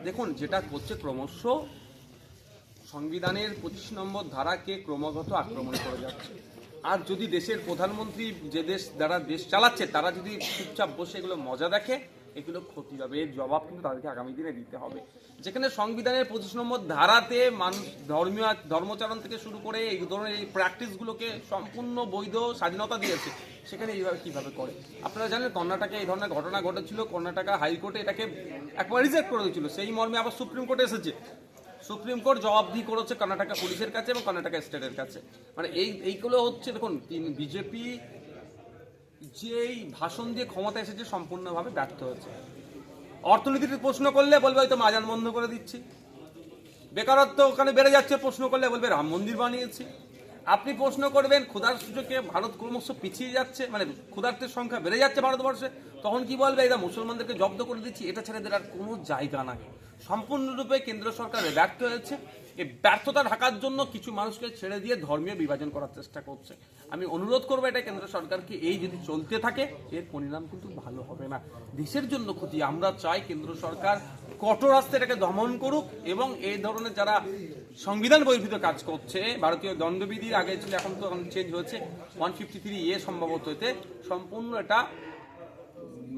দেখুন, যেটা করছে ক্রমশ সংবিধানের 25 নম্বর ধারাকে ক্রমাগত আক্রমণ করে যাচ্ছে। আর যদি দেশের প্রধানমন্ত্রী যে যারা দেশ চালাচ্ছে তারা যদি চুপচাপ বসে এগুলো মজা দেখে, এগুলো ক্ষতি হবে। এর জবাব কিন্তু তাদেরকে আগামী দিনে দিতে হবে। যেখানে সংবিধানের 25 নম্বর ধারাতে মানুষ ধর্মচারণ থেকে শুরু করে এই ধরনের এই প্র্যাকটিসগুলোকে সম্পূর্ণ বৈধ স্বাধীনতা দিয়েছে, সেখানে এইভাবে কিভাবে করে? আপনারা জানেন কর্ণাটকে এই ধরনের ঘটনা ঘটেছিল। কর্ণাটকা হাইকোর্টে এটাকে একবার রিজেক্ট করে দিয়েছিল, সেই মর্মে আবার সুপ্রিম কোর্টে এসেছে। সুপ্রিম কোর্ট জবাবদিহি করেছে কর্ণাটকা পুলিশের কাছে এবং কর্ণাটকা স্টেটের কাছে। মানে এইগুলো হচ্ছে, দেখুন, বিজেপি যেই ভাষণ দিয়ে ক্ষমতা এসেছে সম্পূর্ণভাবে ব্যর্থ হয়েছে। অর্থনীতির প্রশ্ন করলে বলবে হয়তো মাজান বন্ধ করে দিচ্ছি, বেকারত্ব ওখানে বেড়ে যাচ্ছে, প্রশ্ন করলে বলবে রাম মন্দির বানিয়েছি। আপনি প্রশ্ন করবেন ক্ষুধার সূচকে ভারত ক্রমশ পিছিয়ে যাচ্ছে, মানে ক্ষুধার্তের সংখ্যা বেড়ে যাচ্ছে ভারতবর্ষে, তখন কি বলবে এরা মুসলমানদেরকে জব্দ করে দিচ্ছি। এটা ছেড়ে দেওয়ার কোনো জায়গা নাই। সম্পূর্ণরূপে কেন্দ্র সরকার ব্যর্থ হয়েছে। এই ব্যর্থতা ঢাকার জন্য কিছু মানুষকে ছেড়ে দিয়ে ধর্মীয় বিভাজন করার চেষ্টা করছে। আমি অনুরোধ করবো এটা কেন্দ্র সরকারকে, এই যদি চলতে থাকে এর পরিণাম কিন্তু ভালো হবে না, দেশের জন্য ক্ষতি। আমরা চাই কেন্দ্র সরকার কঠোর হস্তে এটাকে দমন করুক এবং এই ধরনের যারা সংবিধান বহির্ভূত কাজ করছে, ভারতীয় দণ্ডবিধির আগে ছিল, এখন তো চেঞ্জ হয়েছে 153A সম্ভবত, হতে সম্পূর্ণ এটা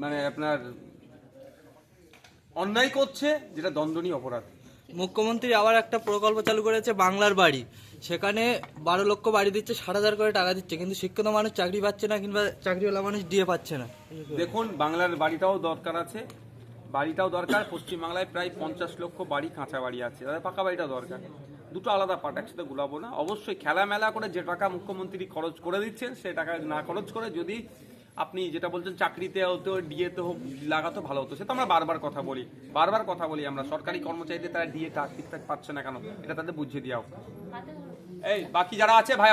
মানে আপনার অন্যায় করছে, যেটা দণ্ডনীয় অপরাধ। মুখ্যমন্ত্রী আবার একটা প্রকল্প চালু করেছে বাংলার বাড়ি, সেখানে 12 লক্ষ বাড়ি দিচ্ছে, 60,000 করে টাকা দিচ্ছে, কিন্তু শিক্ষিত মানুষ চাকরি পাচ্ছে না, কিংবা চাকরিওয়ালা মানুষ দিয়ে পাচ্ছে না। দেখুন, বাংলার বাড়িটাও দরকার আছে, বাড়িটাও দরকার। পশ্চিমবাংলায় প্রায় 50 লক্ষ বাড়ি কাঁচা বাড়ি আছে, তাদের পাকা বাড়িটাও দরকার। দুটো আলাদা পার্ট, একসাথে গুলাবো না। অবশ্যই খেলামেলা করে যে টাকা মুখ্যমন্ত্রী খরচ করে দিচ্ছেন, সে টাকা না খরচ করে যদি আপনি যেটা বলছেন চাকরিতে হতো, ডিএতে হোক লাগাতো, ভালো হতো। সেটা আমরা বারবার কথা বলি আমরা, সরকারি কর্মচারীদের তারা ডিএ ঠিকঠাক পাচ্ছে না কেন, এটা তাদের বুঝিয়ে দেওয়া হোক। এই বাকি যারা আছে ভাই।